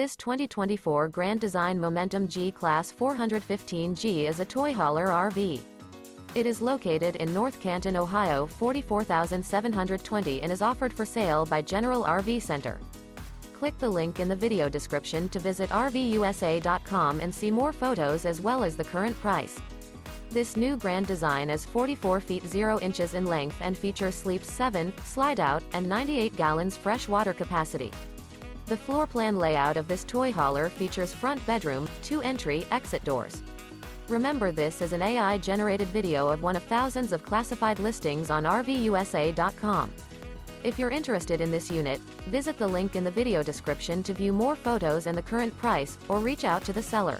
This 2024 Grand Design Momentum G-Class 415G is a toy hauler RV. It is located in North Canton, Ohio 44,720 and is offered for sale by General RV Center. Click the link in the video description to visit RVUSA.com and see more photos as well as the current price. This new grand design is 44 feet 0 inches in length and features sleeps 7, slide-out, and 98 gallons fresh water capacity. The floor plan layout of this toy hauler features front bedroom, 2 entry/exit doors. Remember, this is an AI-generated video of one of thousands of classified listings on RVUSA.com. If you're interested in this unit, visit the link in the video description to view more photos and the current price, or reach out to the seller.